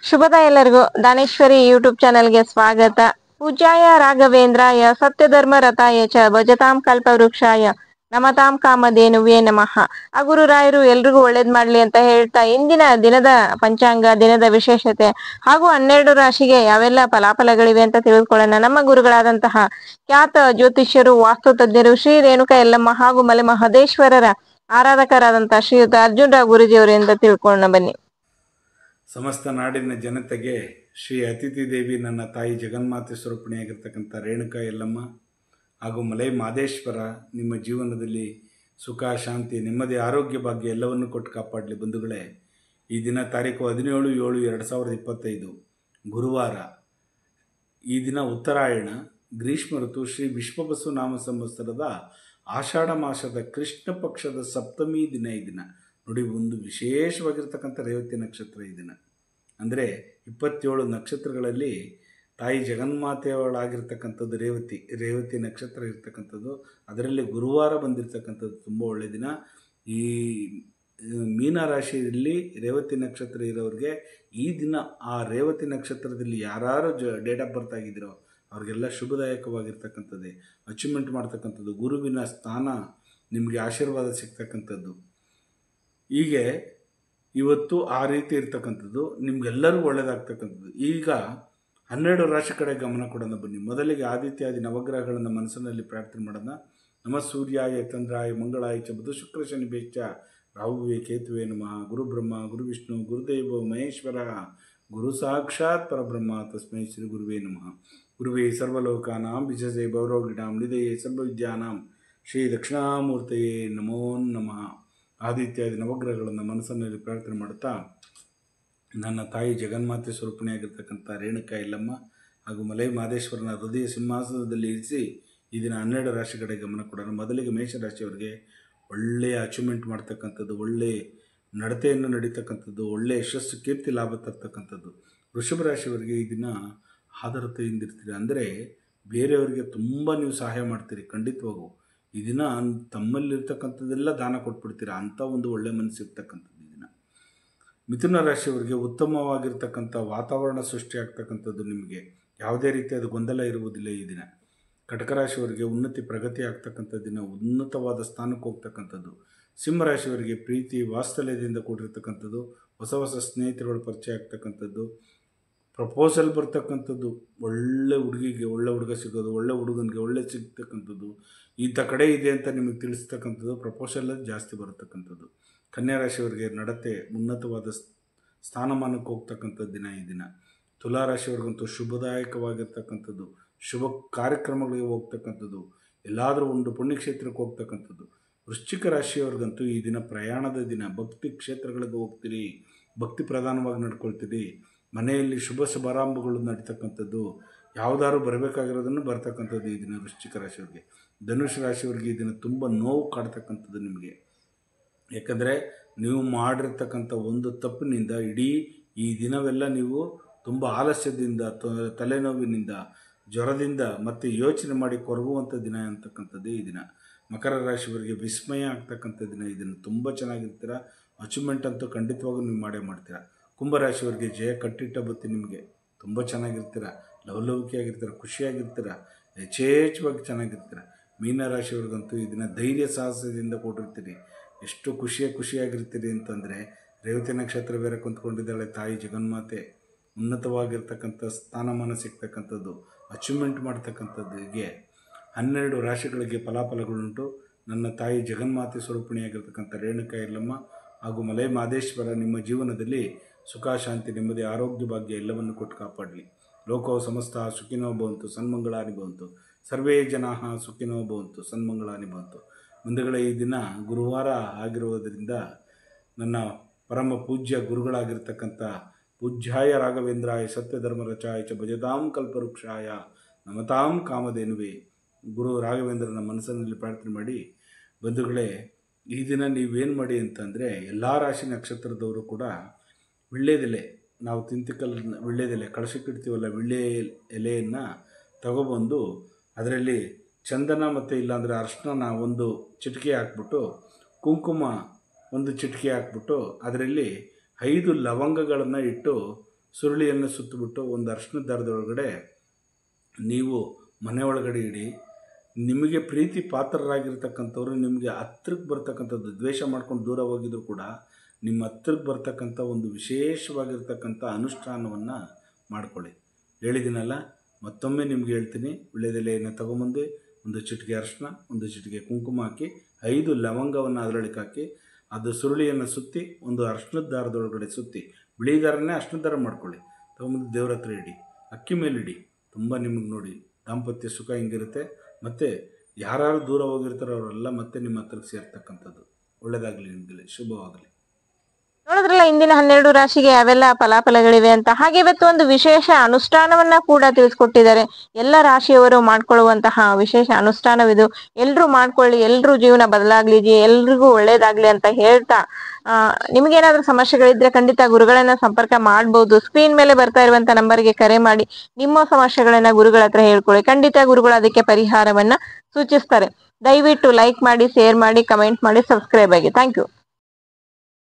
ಶುಭೋದಯ ಎಲ್ಲರಿಗೂ. ದಾನೇಶ್ವರಿ ಯೂಟ್ಯೂಬ್ ಚಾನೆಲ್ಗೆ ಸ್ವಾಗತ. ಪೂಜ್ಯಾಯ ರಾಘವೇಂದ್ರಾಯ ಸತ್ಯಧರ್ಮ ರಥಾಯ ಚ ಭಜತಾಂ ಕಲ್ಪವೃಕ್ಷಾಯ ನಮತಾಂ ಕಾಮಧೇನುವೇ ನಮಃ. ಆ ಗುರುರಾಯರು ಎಲ್ರಿಗೂ ಒಳ್ಳೇದ್ ಮಾಡ್ಲಿ ಅಂತ ಹೇಳ್ತಾ, ಇಂದಿನ ದಿನದ ಪಂಚಾಂಗ, ದಿನದ ವಿಶೇಷತೆ ಹಾಗೂ 12 ರಾಶಿಗೆ ಯಾವೆಲ್ಲ ಫಲಾಫಲಗಳಿವೆ ಅಂತ ತಿಳಿದುಕೊಳ್ಳೋಣ. ನಮ್ಮ ಗುರುಗಳಾದಂತಹ ಖ್ಯಾತ ಜ್ಯೋತಿಷ್ಯರು, ವಾಸ್ತು ತಜ್ಞರು, ಶ್ರೀ ರೇಣುಕಾ ಯಲ್ಲಮ್ಮ ಹಾಗೂ ಮಲೆ ಮಹದೇಶ್ವರರ ಆರಾಧಕರಾದಂತಹ ಶ್ರೀಯುತ ಅರ್ಜುನ್ ರಾವ್ ಗುರುಜಿಯವರಿಂದ ತಿಳ್ಕೊಳ್ಳೋಣ ಬನ್ನಿ. ಸಮಸ್ತ ನಾಡಿನ ಜನತೆಗೆ ಶ್ರೀ ಅತಿಥಿ ದೇವಿ ನನ್ನ ತಾಯಿ ಜಗನ್ಮಾತೆ ಸ್ವರೂಪಿಣಿಯಾಗಿರ್ತಕ್ಕಂಥ ರೇಣುಕಾ ಯಲ್ಲಮ್ಮ ಹಾಗೂ ಮಲೆ ಮಹದೇಶ್ವರ ನಿಮ್ಮ ಜೀವನದಲ್ಲಿ ಸುಖ, ಶಾಂತಿ, ನೆಮ್ಮದಿ, ಆರೋಗ್ಯ, ಭಾಗ್ಯ ಎಲ್ಲವನ್ನು ಕೊಟ್ಟು ಕಾಪಾಡಲಿ. ಬಂಧುಗಳೇ, ಈ ದಿನ ತಾರೀಕು 17/7/2025 ಗುರುವಾರ. ಈ ದಿನ ಉತ್ತರಾಯಣ, ಗ್ರೀಷ್ಮ ಋತು, ಶ್ರೀ ವಿಶ್ವಬಸು ನಾಮ ಸಂವತ್ಸರದ ಆಷಾಢ ಮಾಸದ ಕೃಷ್ಣ ಪಕ್ಷದ ಸಪ್ತಮಿ ದಿನ. ಈ ದಿನ ನೋಡಿ, ಒಂದು ವಿಶೇಷವಾಗಿರ್ತಕ್ಕಂಥ ರೇವತಿ ನಕ್ಷತ್ರ ಈ ದಿನ. ಅಂದರೆ 27 ನಕ್ಷತ್ರಗಳಲ್ಲಿ ತಾಯಿ ಜಗನ್ಮಾತೆಯವಳಾಗಿರ್ತಕ್ಕಂಥದ್ದು ರೇವತಿ ನಕ್ಷತ್ರ ಇರ್ತಕ್ಕಂಥದ್ದು. ಅದರಲ್ಲಿ ಗುರುವಾರ ಬಂದಿರತಕ್ಕಂಥದ್ದು ತುಂಬ ಒಳ್ಳೆಯ ದಿನ. ಈ ಮೀನ ರಾಶಿಯಲ್ಲಿ ರೇವತಿ ನಕ್ಷತ್ರ ಇರೋರಿಗೆ ಈ ದಿನ ಆ ರೇವತಿ ನಕ್ಷತ್ರದಲ್ಲಿ ಯಾರು ಡೇಟ್ ಆಫ್ ಬರ್ತ್ ಆಗಿದ್ದೀರೋ ಅವ್ರಿಗೆಲ್ಲ ಶುಭದಾಯಕವಾಗಿರ್ತಕ್ಕಂಥದ್ದೇ. ಅಚೀವ್ಮೆಂಟ್ ಮಾಡ್ತಕ್ಕಂಥದ್ದು, ಗುರುವಿನ ಸ್ಥಾನ ನಿಮಗೆ ಆಶೀರ್ವಾದ ಸಿಗ್ತಕ್ಕಂಥದ್ದು. ಹೀಗೆ ಇವತ್ತು ಆ ರೀತಿ ಇರ್ತಕ್ಕಂಥದ್ದು ನಿಮ್ಗೆಲ್ಲರಿಗೂ ಒಳ್ಳೆಯದಾಗ್ತಕ್ಕಂಥದ್ದು. ಈಗ 12 ರಾಶಿ ಕಡೆ ಗಮನ ಕೊಡೋಣ ಬನ್ನಿ. ಮೊದಲಿಗೆ ಆದಿತ್ಯಾದಿ ನವಗ್ರಹಗಳನ್ನು ಮನಸ್ಸಿನಲ್ಲಿ ಪ್ರಾರ್ಥನೆ ಮಾಡೋಣ. ನಮ ಸೂರ್ಯಾಯ ಚಂದ್ರಾಯ ಮಂಗಳಾಯ ಚ ಬುಧ ಶುಕ್ರ ಶನಿ ಬೇಚ್ಚ ರಾಹುವೇ ಕೇತುವೆ ನಮಃ. ಗುರು ಬ್ರಹ್ಮ ಗುರು ವಿಷ್ಣು ಗುರುದೇವ ಮಹೇಶ್ವರ ಗುರು ಸಾಕ್ಷಾತ್ ಪರಬ್ರಹ್ಮ ತಸ್ಮೈ ಶ್ರೀ ಗುರುವೇ ನಮಃ. ಗುರುವೇ ಸರ್ವಲೋಕಾನಾಂ ವಿಜಯೇ ಭೈರವಗಿಡಾಂ ನಿಧಯೇ ಸರ್ವವಿದ್ಯಾನಾಂ ಶ್ರೀ ದಕ್ಷಿಣಾಮೂರ್ತಯೇ ನಮೋ ನಮಃ. ಆದಿತ್ಯಾದಿ ನವಗ್ರಹಗಳನ್ನು ಮನಸ್ಸಿನಲ್ಲಿ ಪ್ರಾರ್ಥನೆ ಮಾಡುತ್ತಾ ನನ್ನ ತಾಯಿ ಜಗನ್ಮಾತೆ ಸ್ವರೂಪಿಣಿಯಾಗಿರ್ತಕ್ಕಂಥ ರೇಣುಕಾ ಯಲ್ಲಮ್ಮ ಹಾಗೂ ಮಲೆ ಮಹದೇಶ್ವರನ ಹೃದಯ ಸಿಂಹಾಸನದಲ್ಲಿ ಇರಿಸಿ ಈ ದಿನ 12 ರಾಶಿ ಕಡೆ ಗಮನ ಕೊಡೋಣ. ಮೊದಲಿಗೆ ಮೇಷರಾಶಿಯವರಿಗೆ ಒಳ್ಳೆಯ ಅಚೀವ್ಮೆಂಟ್ ಮಾಡ್ತಕ್ಕಂಥದ್ದು, ಒಳ್ಳೆಯ ನಡತೆಯನ್ನು ನಡೀತಕ್ಕಂಥದ್ದು, ಒಳ್ಳೆಯ ಯಶಸ್ಸು, ಕೀರ್ತಿ, ಲಾಭ ತರ್ತಕ್ಕಂಥದ್ದು. ವೃಷಭ ರಾಶಿಯವರಿಗೆ ಈ ದಿನ ಆದರತೆಯಿಂದಿರ್ತೀರಿ. ಅಂದರೆ ಬೇರೆಯವರಿಗೆ ತುಂಬ ನೀವು ಸಹಾಯ ಮಾಡ್ತೀರಿ. ಖಂಡಿತವಾಗೂ ಈ ದಿನ ತಮ್ಮಲ್ಲಿರ್ತಕ್ಕಂಥದ್ದೆಲ್ಲ ದಾನ ಕೊಟ್ಬಿಡ್ತೀರ. ಅಂಥ ಒಂದು ಒಳ್ಳೆಯ ಮನಸ್ಸಿರ್ತಕ್ಕಂಥದ್ದು ಈ ದಿನ. ಮಿಥುನ ರಾಶಿಯವರಿಗೆ ಉತ್ತಮವಾಗಿರ್ತಕ್ಕಂಥ ವಾತಾವರಣ ಸೃಷ್ಟಿಯಾಗ್ತಕ್ಕಂಥದ್ದು. ನಿಮಗೆ ಯಾವುದೇ ರೀತಿಯಾದ ಗೊಂದಲ ಇರುವುದಿಲ್ಲ ಈ ದಿನ. ಕಟಕ ರಾಶಿಯವರಿಗೆ ಉನ್ನತಿ, ಪ್ರಗತಿ ಆಗ್ತಕ್ಕಂಥ ದಿನ, ಉನ್ನತವಾದ ಸ್ಥಾನಕ್ಕೆ ಹೋಗ್ತಕ್ಕಂಥದ್ದು. ಸಿಂಹರಾಶಿಯವರಿಗೆ ಪ್ರೀತಿ, ವಾತ್ಸಲ್ಯದಿಂದ ಕೂಡಿರ್ತಕ್ಕಂಥದ್ದು, ಹೊಸ ಹೊಸ ಸ್ನೇಹಿತರುಗಳ ಪರಿಚಯ ಆಗ್ತಕ್ಕಂಥದ್ದು, ಪ್ರಪೋಸಲ್ ಬರ್ತಕ್ಕಂಥದ್ದು, ಒಳ್ಳೆ ಹುಡುಗಿಗೆ ಒಳ್ಳೆ ಹುಡುಗ ಸಿಗೋದು, ಒಳ್ಳೆ ಹುಡುಗನಿಗೆ ಒಳ್ಳೆ ಸಿಗ್ತಕ್ಕಂಥದ್ದು, ಇಂಥ ಕಡೆ ಇದೆ ಅಂತ ನಿಮಗೆ ತಿಳಿಸ್ತಕ್ಕಂಥದ್ದು, ಪ್ರಪೋಸಲ್ ಜಾಸ್ತಿ ಬರತಕ್ಕಂಥದ್ದು. ಕನ್ಯಾ ರಾಶಿಯವರಿಗೆ ನಡತೆ, ಉನ್ನತವಾದ ಸ್ಥಾನಮಾನಕ್ಕೆ ಹೋಗ್ತಕ್ಕಂಥ ದಿನ ಈ ದಿನ. ತುಲಾ ರಾಶಿಯವರಿಗಂತೂ ಶುಭದಾಯಕವಾಗಿರ್ತಕ್ಕಂಥದ್ದು, ಶುಭ ಕಾರ್ಯಕ್ರಮಗಳಿಗೆ ಹೋಗ್ತಕ್ಕಂಥದ್ದು, ಎಲ್ಲಾದರೂ ಒಂದು ಪುಣ್ಯಕ್ಷೇತ್ರಕ್ಕೆ ಹೋಗ್ತಕ್ಕಂಥದ್ದು. ವೃಶ್ಚಿಕ ರಾಶಿಯವ್ರಿಗಂತೂ ಈ ದಿನ ಪ್ರಯಾಣದ ದಿನ. ಭಕ್ತಿ ಕ್ಷೇತ್ರಗಳಿಗೆ ಹೋಗ್ತೀರಿ, ಭಕ್ತಿ ಪ್ರಧಾನವಾಗಿ ನಡ್ಕೊಳ್ತೀರಿ. ಮನೆಯಲ್ಲಿ ಶುಭ ಶುಭಾರಂಭಗಳು ನಡೀತಕ್ಕಂಥದ್ದು, ಯಾವುದಾದ್ರು ಬರಬೇಕಾಗಿರೋದನ್ನು ಬರ್ತಕ್ಕಂಥದ್ದು ಈ ದಿನ ವೃಶ್ಚಿಕ ರಾಶಿಯವರಿಗೆ. ಧನುಷ್ ರಾಶಿಯವರಿಗೆ ಈ ದಿನ ತುಂಬ ನೋವು ಕಾಡ್ತಕ್ಕಂಥದ್ದು ನಿಮಗೆ. ಯಾಕಂದರೆ ನೀವು ಮಾಡಿರ್ತಕ್ಕಂಥ ಒಂದು ತಪ್ಪಿನಿಂದ ಇಡೀ ಈ ದಿನವೆಲ್ಲ ನೀವು ತುಂಬ ಆಲಸ್ಯದಿಂದ, ತಲೆನೋವಿನಿಂದ, ಜ್ವರದಿಂದ ಮತ್ತು ಯೋಚನೆ ಮಾಡಿ ಕೊರಗುವಂಥ ದಿನ ಅಂತಕ್ಕಂಥದ್ದೇ ಈ ದಿನ. ಮಕರ ರಾಶಿಯವರಿಗೆ ವಿಸ್ಮಯ ಆಗ್ತಕ್ಕಂಥ ದಿನ ಈ ದಿನ. ತುಂಬ ಚೆನ್ನಾಗಿರ್ತೀರ. ಅಚೀವ್ಮೆಂಟ್ ಅಂತೂ ಖಂಡಿತವಾಗೂ ನೀವು ಮಾಡೇ ಮಾಡ್ತೀರ. ಕುಂಭರಾಶಿಯವರಿಗೆ ಜಯ ಕಟ್ಟಿಟ್ಟ ಬತ್ತಿ. ನಿಮಗೆ ತುಂಬ ಚೆನ್ನಾಗಿರ್ತೀರ, ಲವಲವಿಕೆಯಾಗಿರ್ತೀರ, ಖುಷಿಯಾಗಿರ್ತೀರ, ಯಥೇಚ್ಛವಾಗಿ ಚೆನ್ನಾಗಿರ್ತೀರ. ಮೀನರಾಶಿಯವ್ರಿಗಂತೂ ಈ ದಿನ ಧೈರ್ಯ ಸಾಹಸದಿಂದ ಕೊಟ್ಟಿರ್ತೀರಿ. ಎಷ್ಟು ಖುಷಿಯಾಗಿರ್ತೀರಿ ಅಂತಂದರೆ, ರೇವತಿ ನಕ್ಷತ್ರ ಬೇರೆ ಕುಂತ್ಕೊಂಡಿದ್ದಾಳೆ ತಾಯಿ ಜಗನ್ಮಾತೆ. ಉನ್ನತವಾಗಿರ್ತಕ್ಕಂಥ ಸ್ಥಾನಮಾನ ಸಿಗ್ತಕ್ಕಂಥದ್ದು, ಅಚೀವ್ಮೆಂಟ್ ಮಾಡ್ತಕ್ಕಂಥದ್ದು. ಹೀಗೆ 12 ರಾಶಿಗಳಿಗೆ ಫಲಾಫಲಗಳುಂಟು. ನನ್ನ ತಾಯಿ ಜಗನ್ಮಾತೆ ಸ್ವರೂಪಿಣಿಯಾಗಿರ್ತಕ್ಕಂಥ ರೇಣುಕಾ ಯಲ್ಲಮ್ಮ ಹಾಗೂ ಮಲೆ ಮಹದೇಶ್ವರ ನಿಮ್ಮ ಜೀವನದಲ್ಲಿ ಸುಖ, ಶಾಂತಿ, ನೆಮ್ಮದಿ, ಆರೋಗ್ಯ, ಭಾಗ್ಯ ಎಲ್ಲವನ್ನು ಕೊಟ್ಟು ಕಾಪಾಡಲಿ. ಲೋಕೋ ಸಮಸ್ತ ಸುಖಿನೋ ಭವಂತು, ಸನ್ಮಂಗಳಾನಿ ಭವಂತು, ಸರ್ವೇ ಜನಾಃ ಸುಖಿನೋ ಭವಂತು, ಸನ್ಮಂಗಳಾನಿ ಭವಂತು. ಮುಂದೆಗಳ ಈ ದಿನ ಗುರುವಾರ ಆಗಿರುವುದರಿಂದ ನನ್ನ ಪರಮ ಪೂಜ್ಯ ಗುರುಗಳಾಗಿರ್ತಕ್ಕಂಥ ಪೂಜ್ಯಾಯ ರಾಘವೇಂದ್ರಾಯ ಸತ್ಯಧರ್ಮ ರಚಾಯ ಚ ಭಜತಾಂ ಕಲ್ಪವೃಕ್ಷಾಯ ನಮತಾಂ ಕಾಮಧೇನುವೇ ಗುರು ರಾಘವೇಂದ್ರನ ಮನಸ್ಸಿನಲ್ಲಿ ಪ್ರಾರ್ಥನೆ ಮಾಡಿ. ಬಂಧುಗಳೇ, ಈ ದಿನ ನೀವೇನು ಮಾಡಿ ಅಂತಂದರೆ, ಎಲ್ಲ ರಾಶಿ ನಕ್ಷತ್ರದವರು ಕೂಡ ವಿಳ್ಯದೆಲೆ, ನಾವು ವಿಳ್ಯದೆಲೆ ಕಳಶಕ್ಕಿಡ್ತೀವಲ್ಲ, ವಿಳ್ಯ ಎಲೆಯನ್ನು ತಗೊಬಂದು ಅದರಲ್ಲಿ ಚಂದನ ಮತ್ತು ಇಲ್ಲಾಂದರೆ ಅರ್ಶಿನ ಒಂದು ಚಿಟಿಕೆ ಹಾಕ್ಬಿಟ್ಟು, ಕುಂಕುಮ ಒಂದು ಚಿಟಿಕೆ ಹಾಕ್ಬಿಟ್ಟು, ಅದರಲ್ಲಿ 5 ಲವಂಗಗಳನ್ನು ಇಟ್ಟು ಸುರುಳಿಯನ್ನು ಸುತ್ತಬಿಟ್ಟು ಒಂದು ಅರಿಶಿಣದ ದಾರದೊಳಗಡೆ ನೀವು ಮನೆ ಒಳಗಡೆ ಇಡಿ. ನಿಮಗೆ ಪ್ರೀತಿ ಪಾತ್ರರಾಗಿರ್ತಕ್ಕಂಥವ್ರು ನಿಮಗೆ ಹತ್ರಕ್ಕೆ ಬರ್ತಕ್ಕಂಥದ್ದು, ದ್ವೇಷ ಮಾಡ್ಕೊಂಡು ದೂರ ಹೋಗಿದ್ರು ಕೂಡ ನಿಮ್ಮ ಹತ್ರಕ್ಕೆ ಬರ್ತಕ್ಕಂಥ ಒಂದು ವಿಶೇಷವಾಗಿರ್ತಕ್ಕಂಥ ಅನುಷ್ಠಾನವನ್ನು ಮಾಡ್ಕೊಳ್ಳಿ. ಹೇಳಿದ್ದೀನಲ್ಲ, ಮತ್ತೊಮ್ಮೆ ನಿಮ್ಗೆ ಹೇಳ್ತೀನಿ. ವಿಳ್ಯದೆಲೆಯನ್ನು ತಗೊಂಬಂದು ಒಂದು ಚಿಟಿಕೆ ಅರಿಶಿನ, ಒಂದು ಚಿಟಿಕೆ ಕುಂಕುಮ ಹಾಕಿ 5 ಲವಂಗವನ್ನು ಅದರೊಳಗೆ ಹಾಕಿ ಅದು ಸುರುಳಿಯನ್ನು ಸುತ್ತಿ ಒಂದು ಅರಿಶಿಣದ ದಾರದೊಳಗಡೆ ಸುತ್ತಿ, ಬಿಳಿ ದಾರನೇ ಅರಿಶಿಣದ ದಾರ ಮಾಡ್ಕೊಳ್ಳಿ, ತಗೊಂಬಂದು ದೇವ್ರ ಹತ್ರ ಇಡಿ, ಅಕ್ಕಿ ಮೇಲೆ ಇಡಿ. ತುಂಬ ನಿಮಗೆ ನೋಡಿ ದಾಂಪತ್ಯ ಸುಖ ಹಿಂಗಿರುತ್ತೆ. ಮತ್ತು ಯಾರು ದೂರ ಹೋಗಿರ್ತಾರೋ ಅವರೆಲ್ಲ ಮತ್ತೆ ನಿಮ್ಮ ಹತ್ರಕ್ಕೆ ಸೇರ್ತಕ್ಕಂಥದ್ದು. ಒಳ್ಳೆಯದಾಗಲಿ, ನಿಮಗಲಿ ಶುಭವಾಗಲಿ. ನೋಡಿದ್ರಲ್ಲ ಇಂದಿನ 12 ರಾಶಿಗೆ ಯಾವೆಲ್ಲ ಫಲಾಫಲಗಳಿವೆ ಅಂತ. ಹಾಗೆ ಇವತ್ತು ಒಂದು ವಿಶೇಷ ಅನುಷ್ಠಾನವನ್ನ ಕೂಡ ತಿಳಿಸ್ಕೊಟ್ಟಿದ್ದಾರೆ. ಎಲ್ಲ ರಾಶಿಯವರು ಮಾಡ್ಕೊಳ್ಳುವಂತಹ ವಿಶೇಷ ಅನುಷ್ಠಾನವಿದು. ಎಲ್ರೂ ಮಾಡ್ಕೊಳ್ಳಿ, ಎಲ್ರೂ ಜೀವನ ಬದಲಾಗ್ಲಿ, ಎಲ್ರಿಗೂ ಒಳ್ಳೇದಾಗ್ಲಿ ಅಂತ ಹೇಳ್ತಾ, ನಿಮ್ಗೇನಾದ್ರೂ ಸಮಸ್ಯೆಗಳಿದ್ರೆ ಖಂಡಿತ ಗುರುಗಳನ್ನ ಸಂಪರ್ಕ ಮಾಡ್ಬೋದು. ಸ್ಕ್ರೀನ್ ಮೇಲೆ ಬರ್ತಾ ಇರುವಂತ ನಂಬರ್ಗೆ ಕರೆ ಮಾಡಿ ನಿಮ್ಮ ಸಮಸ್ಯೆಗಳನ್ನ ಗುರುಗಳ ಹತ್ರ ಹೇಳ್ಕೊಳ್ಳಿ. ಖಂಡಿತ ಗುರುಗಳು ಅದಕ್ಕೆ ಪರಿಹಾರವನ್ನ ಸೂಚಿಸ್ತಾರೆ. ದಯವಿಟ್ಟು ಲೈಕ್ ಮಾಡಿ, ಶೇರ್ ಮಾಡಿ, ಕಮೆಂಟ್ ಮಾಡಿ, ಸಬ್ಸ್ಕ್ರೈಬ್ ಆಗಿ. Thank you.